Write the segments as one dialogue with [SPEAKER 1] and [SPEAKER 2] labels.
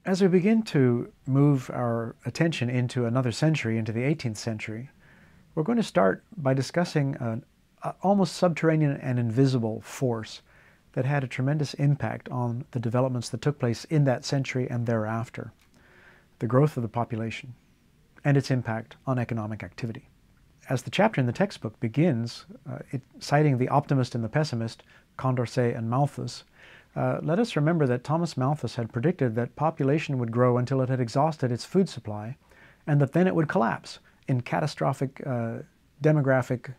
[SPEAKER 1] As we begin to move our attention into another century, into the 18th century, we're going to start by discussing an almost subterranean and invisible force that had a tremendous impact on the developments that took place in that century and thereafter: the growth of the population and its impact on economic activity. As the chapter in the textbook begins, citing the optimist and the pessimist, Condorcet and Malthus, let us remember that Thomas Malthus had predicted that population would grow until it had exhausted its food supply, and that then it would collapse in catastrophic demographic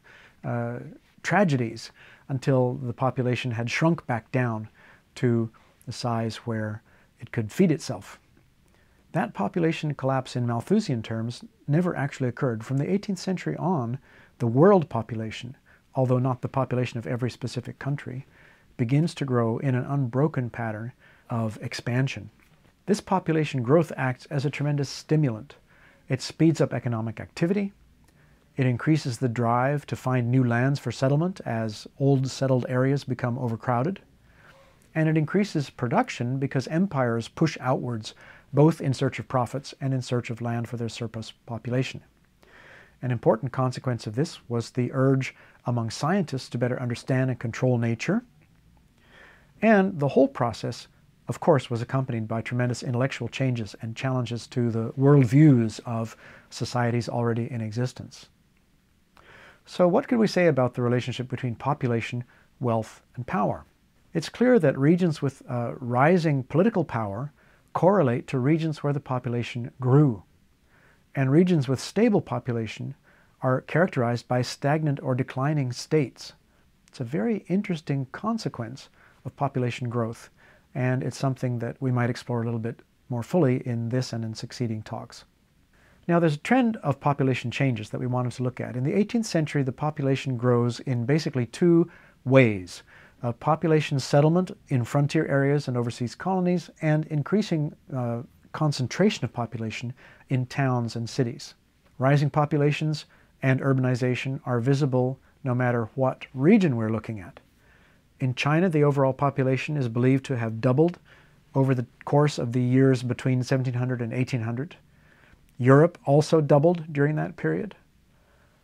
[SPEAKER 1] tragedies until the population had shrunk back down to the size where it could feed itself. That population collapse in Malthusian terms never actually occurred. From the 18th century on, the world population, although not the population of every specific country, begins to grow in an unbroken pattern of expansion. This population growth acts as a tremendous stimulant. It speeds up economic activity. It increases the drive to find new lands for settlement as old settled areas become overcrowded. And it increases production because empires push outwards, both in search of profits and in search of land for their surplus population. An important consequence of this was the urge among scientists to better understand and control nature. And the whole process, of course, was accompanied by tremendous intellectual changes and challenges to the worldviews of societies already in existence. So what could we say about the relationship between population, wealth, and power? It's clear that regions with rising political power correlate to regions where the population grew. And regions with stable population are characterized by stagnant or declining states. It's a very interesting consequence of population growth, and it's something that we might explore a little bit more fully in this and in succeeding talks. Now, there's a trend of population changes that we wanted to look at. In the 18th century, the population grows in basically two ways: population settlement in frontier areas and overseas colonies, and increasing concentration of population in towns and cities. Rising populations and urbanization are visible no matter what region we're looking at. In China, the overall population is believed to have doubled over the course of the years between 1700 and 1800. Europe also doubled during that period.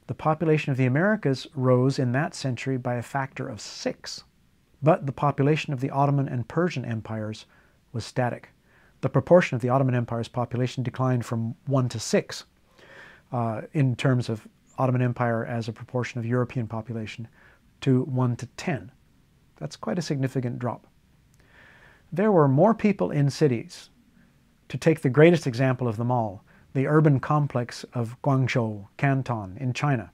[SPEAKER 1] The population of the Americas rose in that century by a factor of 6. But the population of the Ottoman and Persian empires was static. The proportion of the Ottoman Empire's population declined from 1 to 6 in terms of Ottoman Empire as a proportion of European population to 1 to 10. That's quite a significant drop. There were more people in cities. To take the greatest example of them all, the urban complex of Guangzhou, Canton in China.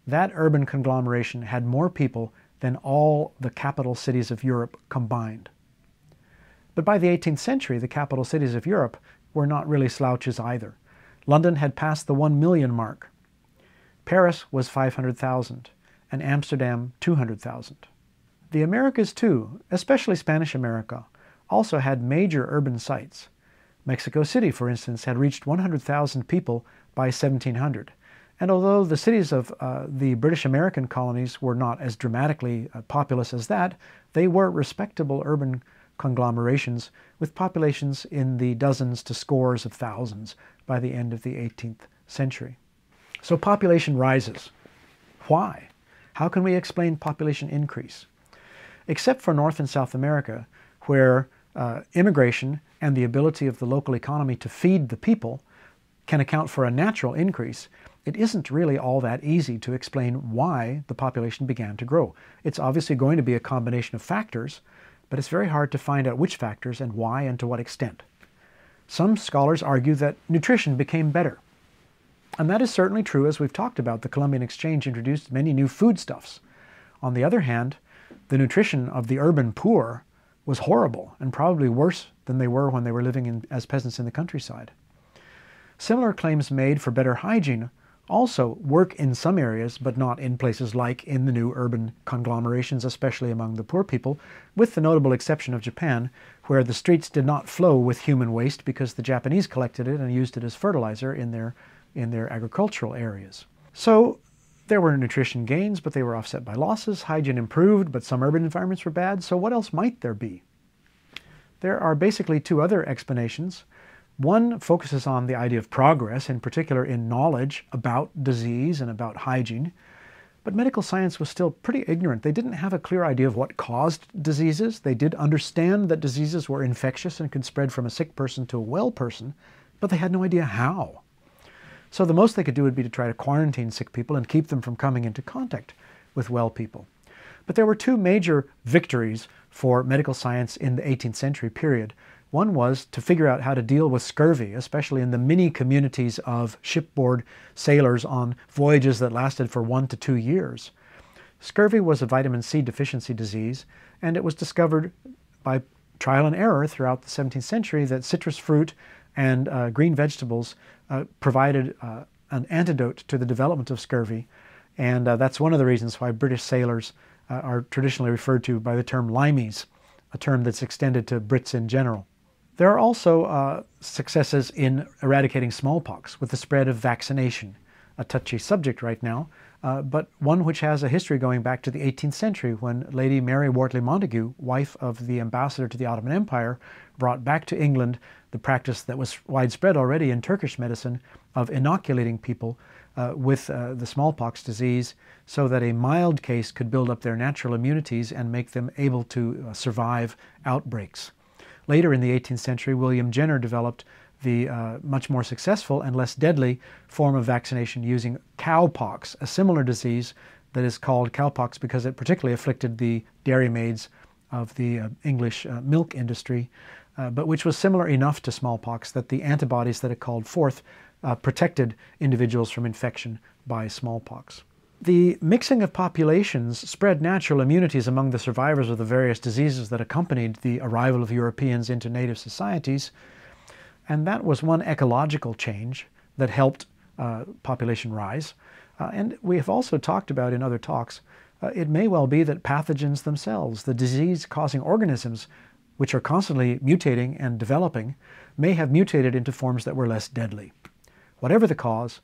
[SPEAKER 1] That urban conglomeration had more people than all the capital cities of Europe combined. But by the 18th century, the capital cities of Europe were not really slouches either. London had passed the 1 million mark. Paris was 500,000, and Amsterdam 200,000. The Americas too, especially Spanish America, also had major urban sites. Mexico City, for instance, had reached 100,000 people by 1700. And although the cities of the British American colonies were not as dramatically populous as that, they were respectable urban conglomerations with populations in the dozens to scores of thousands by the end of the 18th century. So population rises. Why? How can we explain population increase? Except for North and South America, where immigration and the ability of the local economy to feed the people can account for a natural increase, it isn't really all that easy to explain why the population began to grow. It's obviously going to be a combination of factors, but it's very hard to find out which factors and why and to what extent. Some scholars argue that nutrition became better. And that is certainly true. As we've talked about, the Columbian Exchange introduced many new foodstuffs. On the other hand, the nutrition of the urban poor was horrible and probably worse than they were when they were living as peasants in the countryside. Similar claims made for better hygiene also work in some areas, but not in places like in the new urban conglomerations, especially among the poor people, with the notable exception of Japan, where the streets did not flow with human waste because the Japanese collected it and used it as fertilizer in their agricultural areas. So there were nutrition gains, but they were offset by losses. Hygiene improved, but some urban environments were bad. So what else might there be? There are basically two other explanations. One focuses on the idea of progress, in particular in knowledge about disease and about hygiene. But medical science was still pretty ignorant. They didn't have a clear idea of what caused diseases. They did understand that diseases were infectious and could spread from a sick person to a well person, but they had no idea how. So the most they could do would be to try to quarantine sick people and keep them from coming into contact with well people. But there were two major victories for medical science in the 18th century period. One was to figure out how to deal with scurvy, especially in the mini communities of shipboard sailors on voyages that lasted for 1 to 2 years. Scurvy was a vitamin C deficiency disease, and it was discovered by trial and error throughout the 17th century that citrus fruit and green vegetables provided an antidote to the development of scurvy. And that's one of the reasons why British sailors are traditionally referred to by the term limeys, a term that's extended to Brits in general. There are also successes in eradicating smallpox with the spread of vaccination, a touchy subject right now, but one which has a history going back to the 18th century when Lady Mary Wortley Montagu, wife of the ambassador to the Ottoman Empire, brought back to England the practice that was widespread already in Turkish medicine of inoculating people with the smallpox disease so that a mild case could build up their natural immunities and make them able to survive outbreaks. Later in the 18th century, William Jenner developed the much more successful and less deadly form of vaccination using cowpox, a similar disease that is called cowpox because it particularly afflicted the dairymaids of the English milk industry, but which was similar enough to smallpox that the antibodies that it called forth protected individuals from infection by smallpox. The mixing of populations spread natural immunities among the survivors of the various diseases that accompanied the arrival of Europeans into native societies, and that was one ecological change that helped population rise. And we have also talked about in other talks, it may well be that pathogens themselves, the disease-causing organisms, which are constantly mutating and developing, may have mutated into forms that were less deadly. Whatever the cause,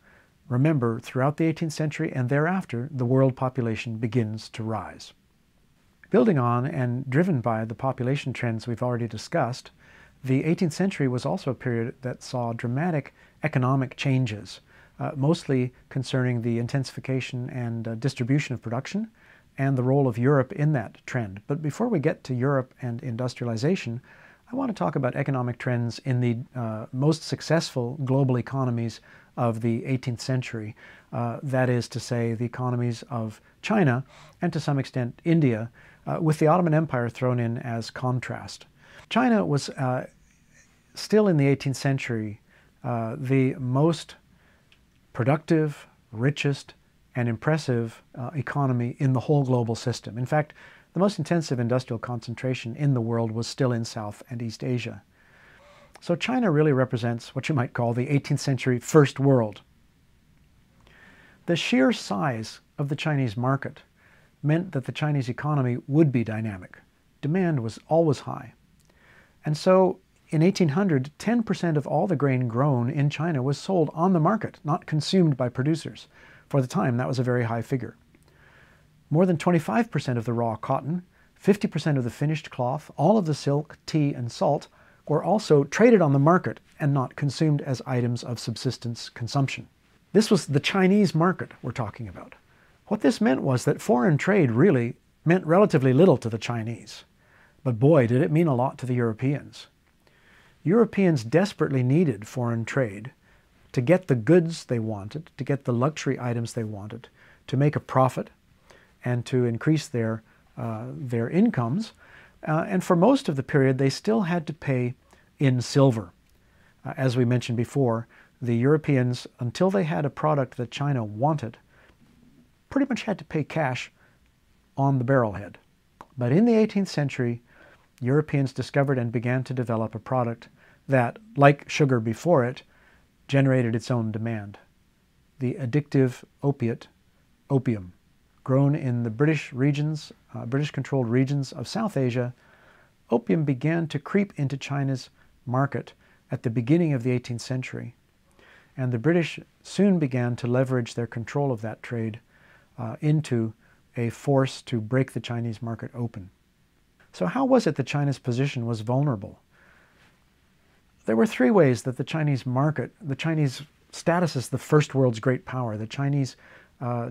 [SPEAKER 1] remember, throughout the 18th century and thereafter, the world population begins to rise. Building on and driven by the population trends we've already discussed, the 18th century was also a period that saw dramatic economic changes, mostly concerning the intensification and distribution of production and the role of Europe in that trend. But before we get to Europe and industrialization, I want to talk about economic trends in the most successful global economies of the 18th century, that is to say the economies of China and to some extent India, with the Ottoman Empire thrown in as contrast. China was still in the 18th century the most productive, richest, and impressive economy in the whole global system. In fact, the most intensive industrial concentration in the world was still in South and East Asia. So China really represents what you might call the 18th century first world. The sheer size of the Chinese market meant that the Chinese economy would be dynamic. Demand was always high. And so in 1800, 10% of all the grain grown in China was sold on the market, not consumed by producers. For the time, that was a very high figure. More than 25% of the raw cotton, 50% of the finished cloth, all of the silk, tea, and salt were also traded on the market and not consumed as items of subsistence consumption. This was the Chinese market we're talking about. What this meant was that foreign trade really meant relatively little to the Chinese. But boy, did it mean a lot to the Europeans. Europeans desperately needed foreign trade to get the goods they wanted, to get the luxury items they wanted, to make a profit, and to increase their incomes. And for most of the period, they still had to pay in silver. As we mentioned before, the Europeans, until they had a product that China wanted, pretty much had to pay cash on the barrelhead. But in the 18th century, Europeans discovered and began to develop a product that, like sugar before it, generated its own demand. The addictive opiate, opium. Grown in the British regions, British-controlled regions of South Asia, opium began to creep into China's market at the beginning of the 18th century. And the British soon began to leverage their control of that trade into a force to break the Chinese market open. So how was it that China's position was vulnerable? there were three ways that the Chinese market, the Chinese status as the first world's great power, the Chinese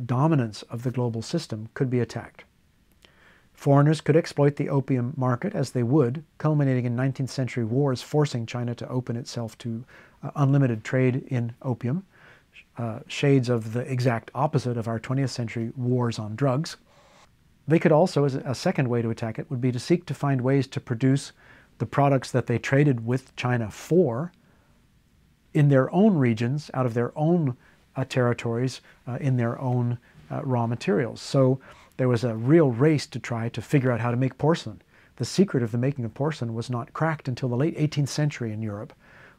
[SPEAKER 1] dominance of the global system could be attacked. Foreigners could exploit the opium market as they would, culminating in 19th century wars forcing China to open itself to unlimited trade in opium, shades of the exact opposite of our 20th century wars on drugs. They could also, as a second way to attack it, would be to seek to find ways to produce the products that they traded with China for in their own regions, out of their own territories, in their own raw materials. So there was a real race to try to figure out how to make porcelain. The secret of the making of porcelain was not cracked until the late 18th century in Europe.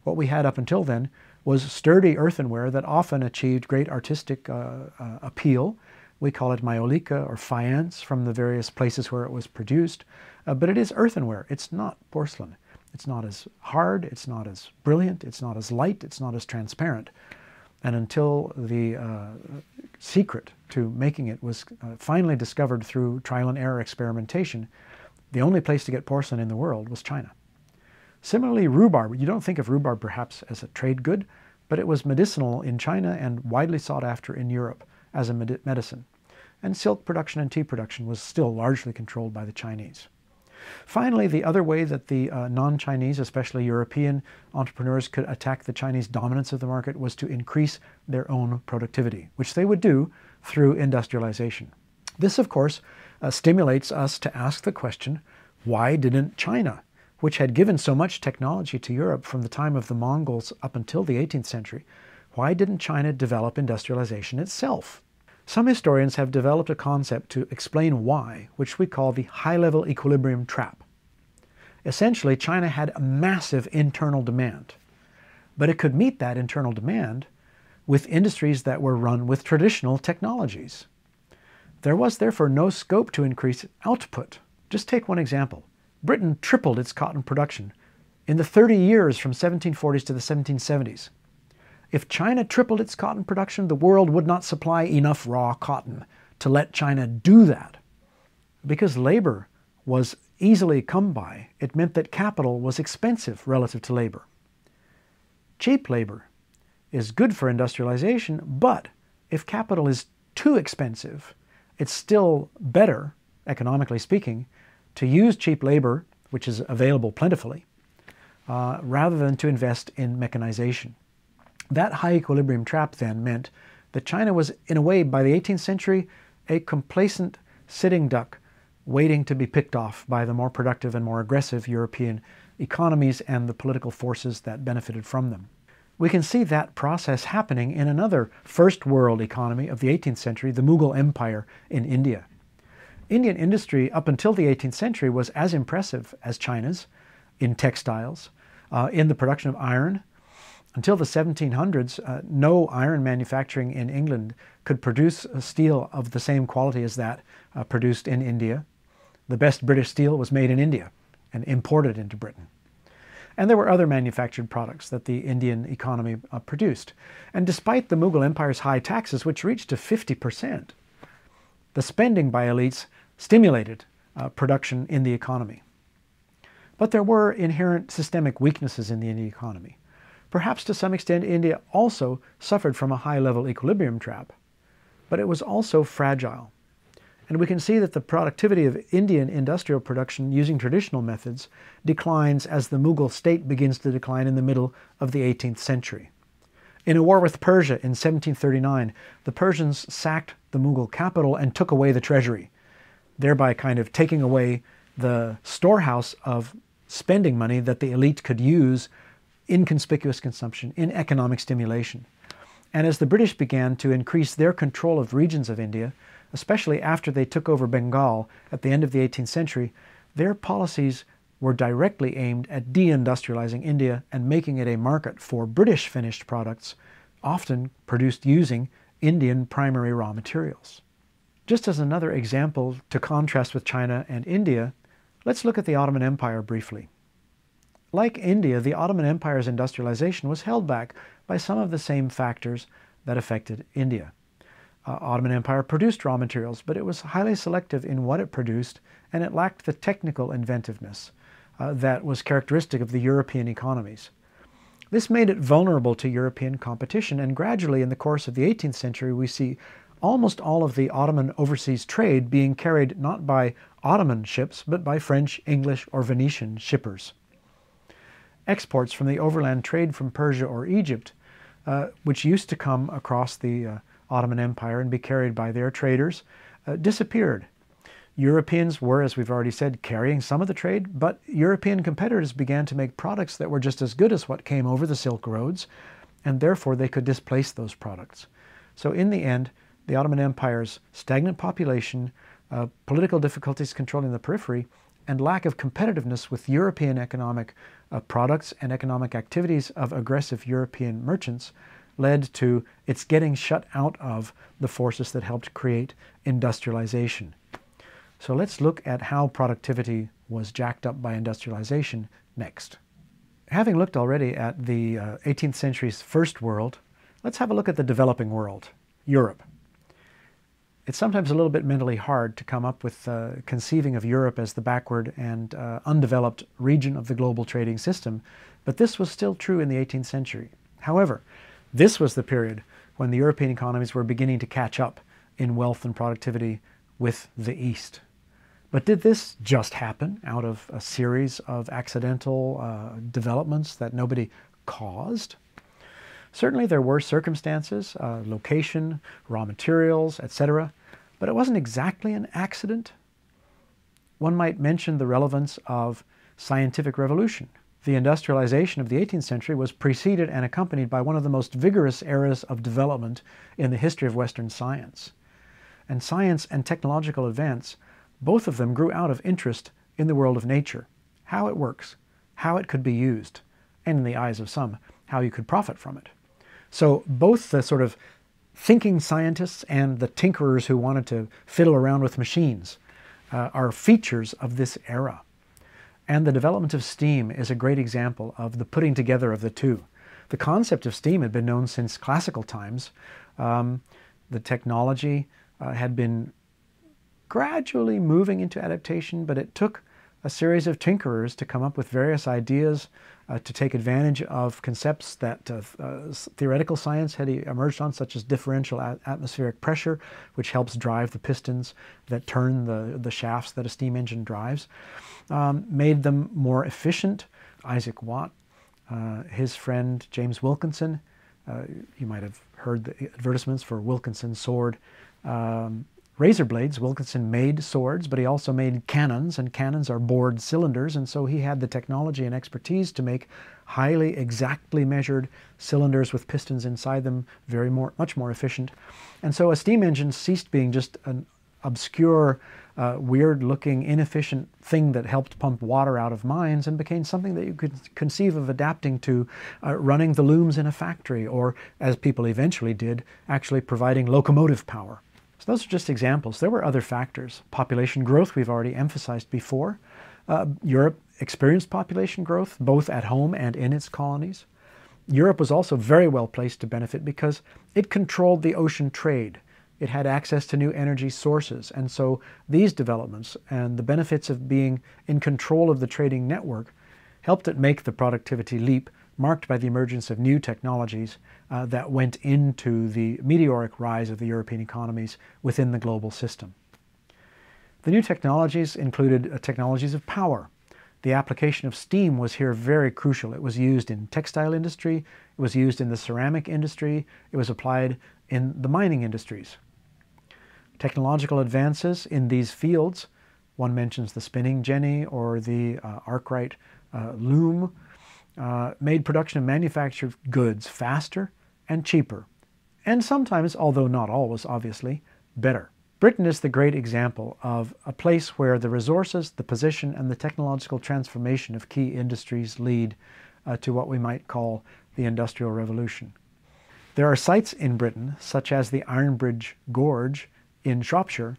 [SPEAKER 1] What we had up until then was sturdy earthenware that often achieved great artistic appeal. We call it maiolica or faience from the various places where it was produced. But it is earthenware. It's not porcelain. It's not as hard, it's not as brilliant, it's not as light, it's not as transparent. And until the secret to making it was finally discovered through trial and error experimentation, the only place to get porcelain in the world was China. Similarly, rhubarb. You don't think of rhubarb perhaps as a trade good, but it was medicinal in China and widely sought after in Europe as a medicine. And silk production and tea production was still largely controlled by the Chinese. Finally, the other way that the non-Chinese, especially European entrepreneurs could attack the Chinese dominance of the market was to increase their own productivity, which they would do through industrialization. This, of course, stimulates us to ask the question, why didn't China, which had given so much technology to Europe from the time of the Mongols up until the 18th century, why didn't China develop industrialization itself? Some historians have developed a concept to explain why, which we call the high-level equilibrium trap. Essentially, China had a massive internal demand, but it could meet that internal demand with industries that were run with traditional technologies. There was therefore no scope to increase output. Just take one example. Britain tripled its cotton production in the 30 years from 1740s to the 1770s. If China tripled its cotton production, the world would not supply enough raw cotton to let China do that. Because labor was easily come by, it meant that capital was expensive relative to labor. Cheap labor is good for industrialization, but if capital is too expensive, it's still better, economically speaking, to use cheap labor, which is available plentifully, rather than to invest in mechanization. That high equilibrium trap then meant that China was, in a way, by the 18th century, a complacent sitting duck waiting to be picked off by the more productive and more aggressive European economies and the political forces that benefited from them. We can see that process happening in another first world economy of the 18th century, the Mughal Empire in India. Indian industry up until the 18th century was as impressive as China's in textiles, in the production of iron. Until the 1700s, no iron manufacturing in England could produce steel of the same quality as that produced in India. The best British steel was made in India and imported into Britain. And there were other manufactured products that the Indian economy produced. And despite the Mughal Empire's high taxes, which reached to 50%, the spending by elites stimulated production in the economy. But there were inherent systemic weaknesses in the Indian economy. Perhaps to some extent India also suffered from a high-level equilibrium trap, but it was also fragile. And we can see that the productivity of Indian industrial production using traditional methods declines as the Mughal state begins to decline in the middle of the 18th century. In a war with Persia in 1739, the Persians sacked the Mughal capital and took away the treasury, thereby kind of taking away the storehouse of spending money that the elite could use in conspicuous consumption, in economic stimulation. And as the British began to increase their control of regions of India, especially after they took over Bengal at the end of the 18th century, their policies were directly aimed at deindustrializing India and making it a market for British finished products, often produced using Indian primary raw materials. Just as another example to contrast with China and India, let's look at the Ottoman Empire briefly. Like India, the Ottoman Empire's industrialization was held back by some of the same factors that affected India. Ottoman Empire produced raw materials, but it was highly selective in what it produced, and it lacked the technical inventiveness that was characteristic of the European economies. This made it vulnerable to European competition, and gradually in the course of the 18th century we see almost all of the Ottoman overseas trade being carried not by Ottoman ships but by French, English, or Venetian shippers. Exports from the overland trade from Persia or Egypt, which used to come across the Ottoman Empire and be carried by their traders, disappeared. Europeans were, as we've already said, carrying some of the trade, but European competitors began to make products that were just as good as what came over the Silk Roads, and therefore they could displace those products. So in the end, the Ottoman Empire's stagnant population, political difficulties controlling the periphery, and lack of competitiveness with European economic products and economic activities of aggressive European merchants led to its getting shut out of the forces that helped create industrialization. So let's look at how productivity was jacked up by industrialization next. Having looked already at the 18th century's first world, let's have a look at the developing world, Europe. It's sometimes a little bit mentally hard to come up with conceiving of Europe as the backward and undeveloped region of the global trading system, but this was still true in the 18th century. However, this was the period when the European economies were beginning to catch up in wealth and productivity with the East. But did this just happen out of a series of accidental developments that nobody caused? Certainly there were circumstances, location, raw materials, etc., but it wasn't exactly an accident. One might mention the relevance of scientific revolution. The industrialization of the 18th century was preceded and accompanied by one of the most vigorous eras of development in the history of Western science. And science and technological advance, both of them grew out of interest in the world of nature, how it works, how it could be used, and in the eyes of some, how you could profit from it. So both the sort of thinking scientists and the tinkerers who wanted to fiddle around with machines are features of this era. And the development of steam is a great example of the putting together of the two. The concept of steam had been known since classical times. The technology had been gradually moving into adaptation, but it took a series of tinkerers to come up with various ideas to take advantage of concepts that theoretical science had emerged on, such as differential atmospheric pressure, which helps drive the pistons that turn the shafts that a steam engine drives, made them more efficient. Isaac Watt, his friend James Wilkinson, you might have heard the advertisements for Wilkinson's sword, razor blades. Wilkinson made swords, but he also made cannons, and cannons are bored cylinders, and so he had the technology and expertise to make highly exactly measured cylinders with pistons inside them, much more efficient. And so a steam engine ceased being just an obscure, weird-looking, inefficient thing that helped pump water out of mines and became something that you could conceive of adapting to running the looms in a factory, or, as people eventually did, actually providing locomotive power. So those are just examples. There were other factors. Population growth we've already emphasized before. Europe experienced population growth both at home and in its colonies. Europe was also very well placed to benefit because it controlled the ocean trade. It had access to new energy sources, and so these developments and the benefits of being in control of the trading network helped it make the productivity leap marked by the emergence of new technologies that went into the meteoric rise of the European economies within the global system. The new technologies included technologies of power. The application of steam was here very crucial. It was used in textile industry, it was used in the ceramic industry, it was applied in the mining industries. Technological advances in these fields, one mentions the spinning jenny or the Arkwright loom, made production of manufactured goods faster and cheaper, and sometimes, although not always obviously, better. Britain is the great example of a place where the resources, the position, and the technological transformation of key industries lead to what we might call the Industrial Revolution. There are sites in Britain, such as the Ironbridge Gorge in Shropshire,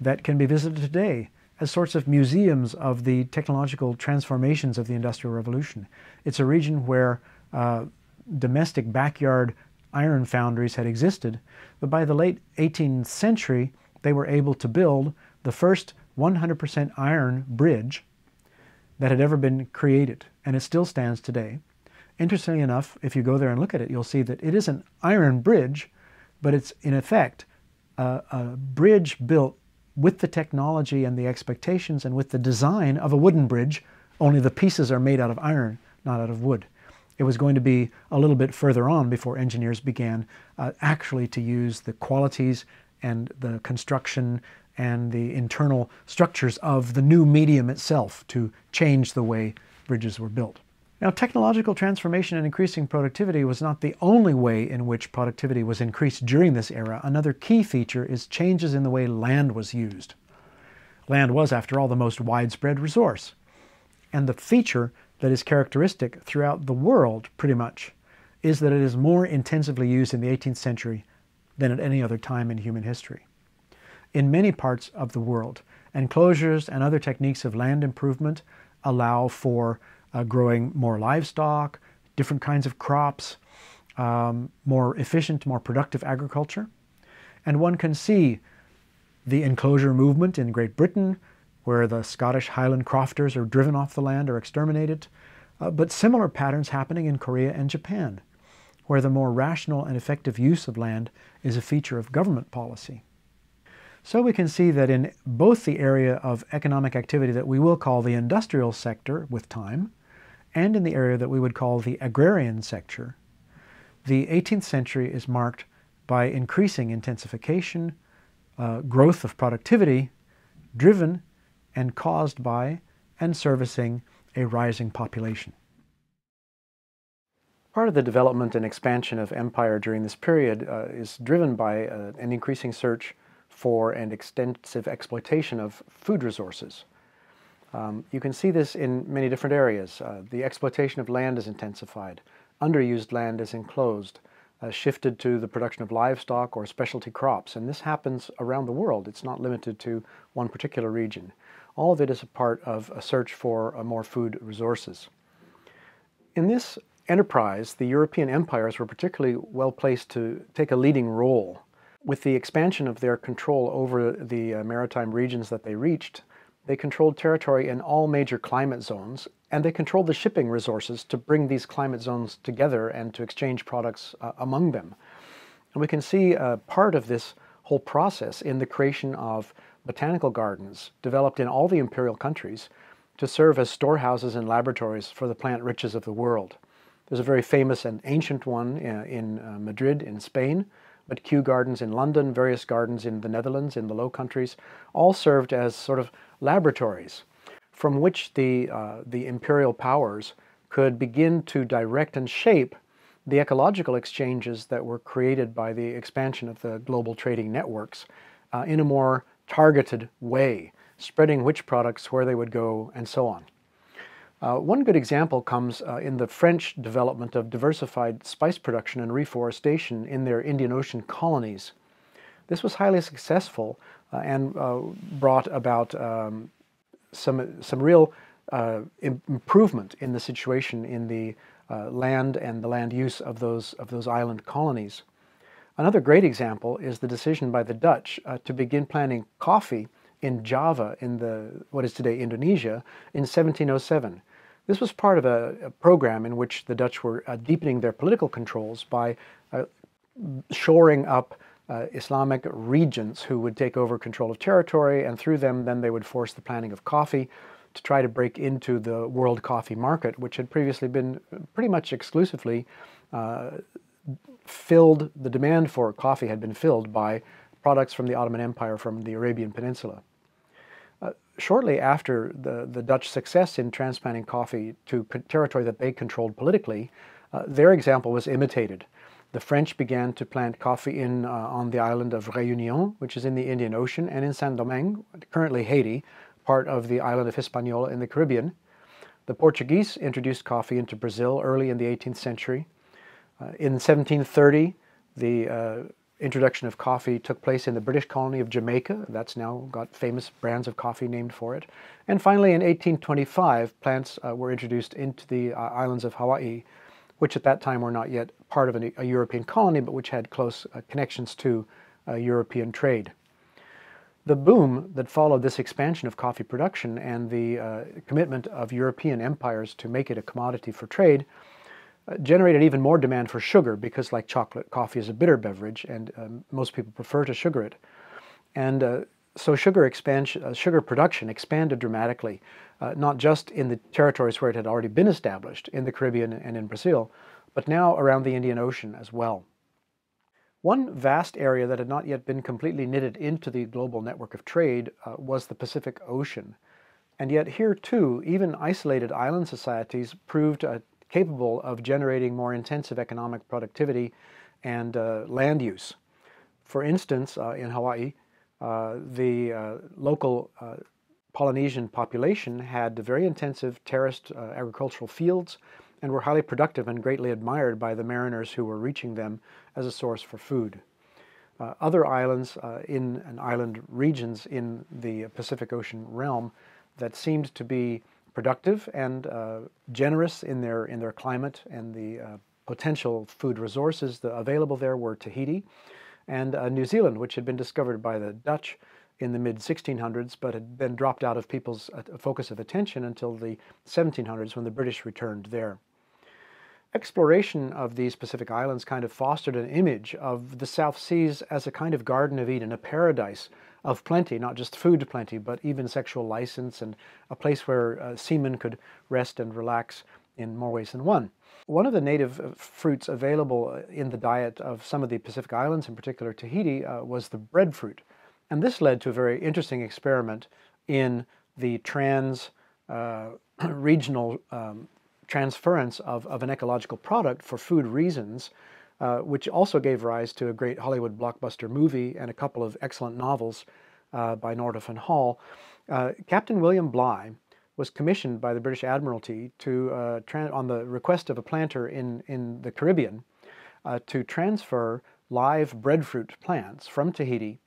[SPEAKER 1] that can be visited today as sorts of museums of the technological transformations of the Industrial Revolution. It's a region where domestic backyard iron foundries had existed, but by the late 18th century, they were able to build the first 100% iron bridge that had ever been created, and it still stands today. Interestingly enough, if you go there and look at it, you'll see that it is an iron bridge, but it's in effect a bridge built with the technology and the expectations and with the design of a wooden bridge, only the pieces are made out of iron, not out of wood. It was going to be a little bit further on before engineers began actually to use the qualities and the construction and the internal structures of the new medium itself to change the way bridges were built. Now, technological transformation and increasing productivity was not the only way in which productivity was increased during this era. Another key feature is changes in the way land was used. Land was, after all, the most widespread resource. And the feature that is characteristic throughout the world, pretty much, is that it is more intensively used in the 18th century than at any other time in human history. In many parts of the world, enclosures and other techniques of land improvement allow for growing more livestock, different kinds of crops, more efficient, more productive agriculture. And one can see the enclosure movement in Great Britain, where the Scottish Highland crofters are driven off the land or exterminated, but similar patterns happening in Korea and Japan, where the more rational and effective use of land is a feature of government policy. So we can see that in both the area of economic activity that we will call the industrial sector with time, and in the area that we would call the agrarian sector, the 18th century is marked by increasing intensification, growth of productivity, driven and caused by and servicing a rising population. Part of the development and expansion of empire during this period is driven by an increasing search for and extensive exploitation of food resources. You can see this in many different areas. The exploitation of land is intensified. Underused land is enclosed, shifted to the production of livestock or specialty crops. And this happens around the world. It's not limited to one particular region. All of it is a part of a search for more food resources. In this enterprise, the European empires were particularly well placed to take a leading role. With the expansion of their control over the maritime regions that they reached, they controlled territory in all major climate zones, and they controlled the shipping resources to bring these climate zones together and to exchange products among them. And we can see part of this whole process in the creation of botanical gardens developed in all the imperial countries to serve as storehouses and laboratories for the plant riches of the world. There's a very famous and ancient one in Madrid in Spain, but Kew Gardens in London, various gardens in the Netherlands, in the Low Countries, all served as sort of laboratories from which the imperial powers could begin to direct and shape the ecological exchanges that were created by the expansion of the global trading networks in a more targeted way, spreading which products, where they would go, and so on. One good example comes in the French development of diversified spice production and reforestation in their Indian Ocean colonies. This was highly successful and brought about some real improvement in the situation in the land and the land use of those island colonies. Another great example is the decision by the Dutch to begin planting coffee in Java, in what is today Indonesia, in 1707. This was part of a program in which the Dutch were deepening their political controls by shoring up Islamic regents who would take over control of territory, and through them then they would force the planting of coffee to try to break into the world coffee market, which had previously been pretty much exclusively filled. The demand for coffee had been filled by products from the Ottoman Empire from the Arabian Peninsula. Shortly after the Dutch success in transplanting coffee to territory that they controlled politically, their example was imitated. The French began to plant coffee on the island of Réunion, which is in the Indian Ocean, and in Saint-Domingue, currently Haiti, part of the island of Hispaniola in the Caribbean. The Portuguese introduced coffee into Brazil early in the 18th century. In 1730, the introduction of coffee took place in the British colony of Jamaica. That's now got famous brands of coffee named for it. And finally, in 1825, plants were introduced into the islands of Hawaii, which at that time were not yet part of a European colony, but which had close connections to European trade. The boom that followed this expansion of coffee production and the commitment of European empires to make it a commodity for trade generated even more demand for sugar because, like chocolate, coffee is a bitter beverage, and most people prefer to sugar it. And so sugar production expanded dramatically, not just in the territories where it had already been established, in the Caribbean and in Brazil, but now around the Indian Ocean as well. One vast area that had not yet been completely knitted into the global network of trade was the Pacific Ocean. And yet here too, even isolated island societies proved capable of generating more intensive economic productivity and land use. For instance, in Hawaii, the local Polynesian population had very intensive terraced agricultural fields and were highly productive and greatly admired by the mariners who were reaching them as a source for food. Other islands and island regions in the Pacific Ocean realm that seemed to be productive and generous in their climate and the potential food resources available there were Tahiti and New Zealand, which had been discovered by the Dutch in the mid-1600s, but had been dropped out of people's focus of attention until the 1700s when the British returned there. Exploration of these Pacific islands kind of fostered an image of the South Seas as a kind of Garden of Eden, a paradise of plenty, not just food plenty, but even sexual license, and a place where seamen could rest and relax in more ways than one. One of the native fruits available in the diet of some of the Pacific Islands, in particular Tahiti, was the breadfruit. And this led to a very interesting experiment in the regional transference of an ecological product for food reasons, which also gave rise to a great Hollywood blockbuster movie and a couple of excellent novels by Nordhoff and Hall. Captain William Bligh was commissioned by the British Admiralty to, on the request of a planter in the Caribbean, to transfer live breadfruit plants from Tahiti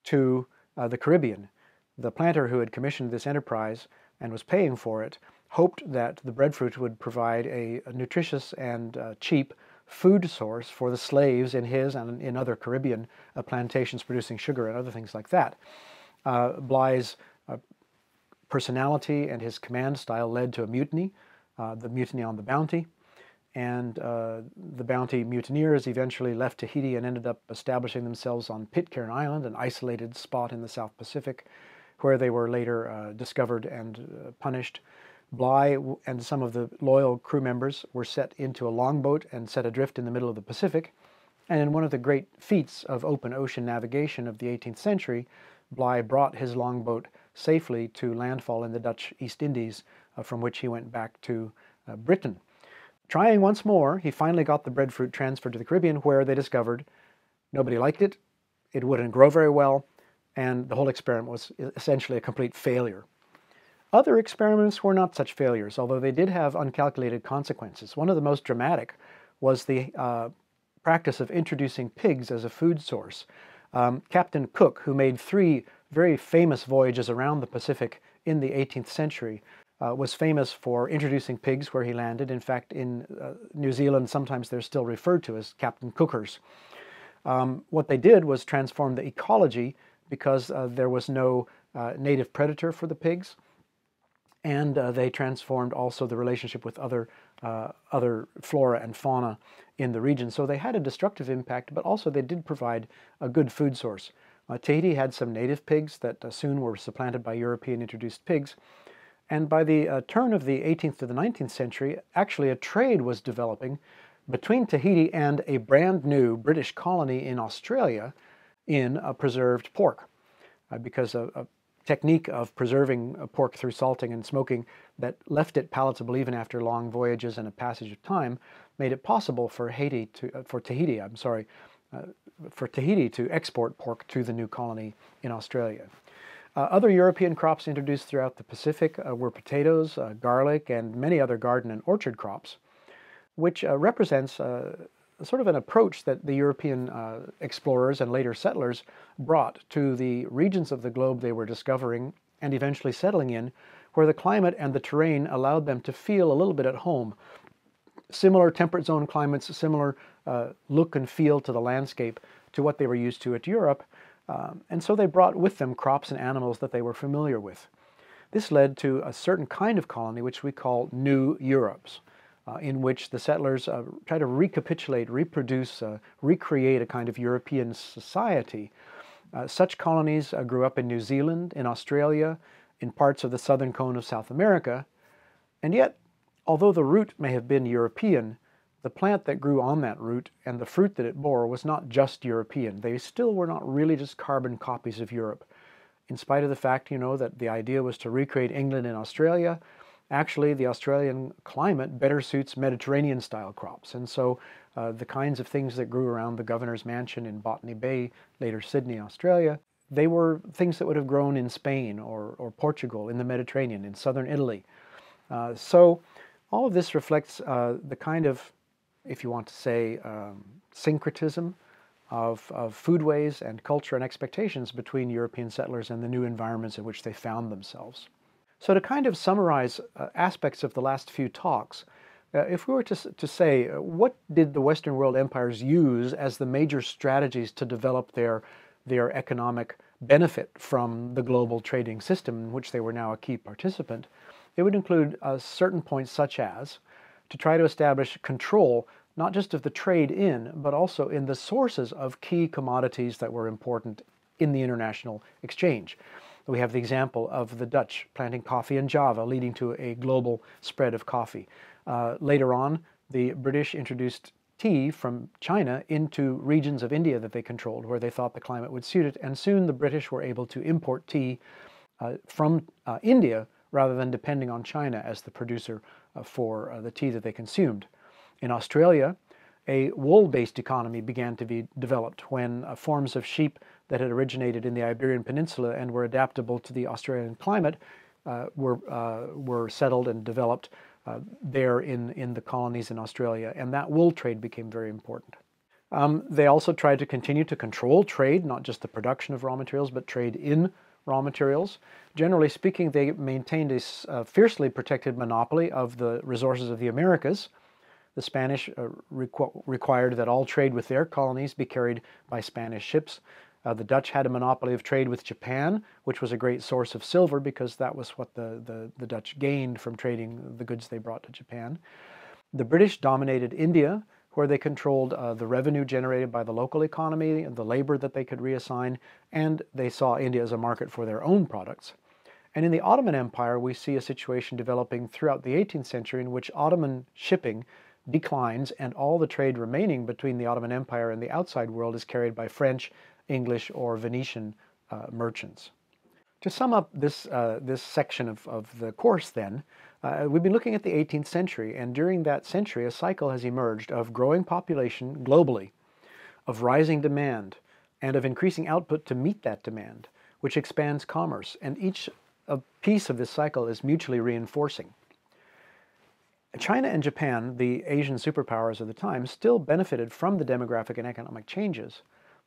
[SPEAKER 1] to the Caribbean. The planter who had commissioned this enterprise and was paying for it hoped that the breadfruit would provide a nutritious and cheap food source for the slaves in his and in other Caribbean plantations producing sugar and other things like that. Bligh's personality and his command style led to a mutiny, the mutiny on the Bounty, and the Bounty mutineers eventually left Tahiti and ended up establishing themselves on Pitcairn Island, an isolated spot in the South Pacific, where they were later discovered and punished. Bligh and some of the loyal crew members were set into a longboat and set adrift in the middle of the Pacific. And in one of the great feats of open ocean navigation of the 18th century, Bligh brought his longboat safely to landfall in the Dutch East Indies, from which he went back to Britain. Trying once more, he finally got the breadfruit transferred to the Caribbean, where they discovered nobody liked it, it wouldn't grow very well, and the whole experiment was essentially a complete failure. Other experiments were not such failures, although they did have uncalculated consequences. One of the most dramatic was the practice of introducing pigs as a food source. Captain Cook, who made 3 very famous voyages around the Pacific in the 18th century, was famous for introducing pigs where he landed. In fact, in New Zealand, sometimes they're still referred to as Captain Cookers. What they did was transform the ecology because there was no native predator for the pigs. And they transformed also the relationship with other flora and fauna in the region. So they had a destructive impact, but also they did provide a good food source. Tahiti had some native pigs that soon were supplanted by European introduced pigs. And by the turn of the 18th to the 19th century, actually a trade was developing between Tahiti and a brand new British colony in Australia in preserved pork. Because a technique of preserving pork through salting and smoking that left it palatable even after long voyages and a passage of time made it possible for Tahiti to export pork to the new colony in Australia. Other European crops introduced throughout the Pacific were potatoes, garlic, and many other garden and orchard crops, which represents sort of an approach that the European explorers and later settlers brought to the regions of the globe they were discovering and eventually settling in, where the climate and the terrain allowed them to feel a little bit at home. Similar temperate zone climates, similar look and feel to the landscape to what they were used to at Europe, and so they brought with them crops and animals that they were familiar with. This led to a certain kind of colony which we call New Europes. in which the settlers try to recapitulate, reproduce, recreate a kind of European society. Such colonies grew up in New Zealand, in Australia, in parts of the southern cone of South America, and yet, although the root may have been European, the plant that grew on that root and the fruit that it bore was not just European. They still were not really just carbon copies of Europe. In spite of the fact, that the idea was to recreate England and Australia, actually the Australian climate better suits Mediterranean-style crops. And so the kinds of things that grew around the governor's mansion in Botany Bay, later Sydney, Australia, they were things that would have grown in Spain or Portugal, in the Mediterranean, in southern Italy. So all of this reflects the kind of, if you want to say, syncretism of foodways and culture and expectations between European settlers and the new environments in which they found themselves. So to kind of summarize aspects of the last few talks, if we were to say, what did the Western world empires use as the major strategies to develop their economic benefit from the global trading system in which they were now a key participant, it would include certain points such as to try to establish control not just of the trade in, but also in the sources of key commodities that were important in the international exchange. We have the example of the Dutch planting coffee in Java, leading to a global spread of coffee. Later on, the British introduced tea from China into regions of India that they controlled, where they thought the climate would suit it, and soon the British were able to import tea from India rather than depending on China as the producer for the tea that they consumed. In Australia, a wool-based economy began to be developed when forms of sheep that had originated in the Iberian Peninsula and were adaptable to the Australian climate were settled and developed there in the colonies in Australia, and that wool trade became very important. They also tried to continue to control trade, not just the production of raw materials, but trade in raw materials. Generally speaking, they maintained a fiercely protected monopoly of the resources of the Americas. The Spanish required that all trade with their colonies be carried by Spanish ships. The Dutch had a monopoly of trade with Japan, which was a great source of silver because that was what the Dutch gained from trading the goods they brought to Japan. The British dominated India, where they controlled the revenue generated by the local economy and the labor that they could reassign, and they saw India as a market for their own products. And in the Ottoman Empire, we see a situation developing throughout the 18th century in which Ottoman shipping declines and all the trade remaining between the Ottoman Empire and the outside world is carried by French, English, or Venetian merchants. To sum up this section of the course then, we've been looking at the 18th century, and during that century a cycle has emerged of growing population globally, of rising demand, and of increasing output to meet that demand, which expands commerce, and each piece of this cycle is mutually reinforcing. China and Japan, the Asian superpowers of the time, still benefited from the demographic and economic changes,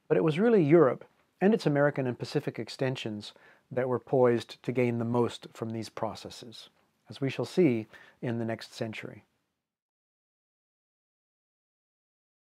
[SPEAKER 1] but it was really Europe and its American and Pacific extensions that were poised to gain the most from these processes, as we shall see in the next century.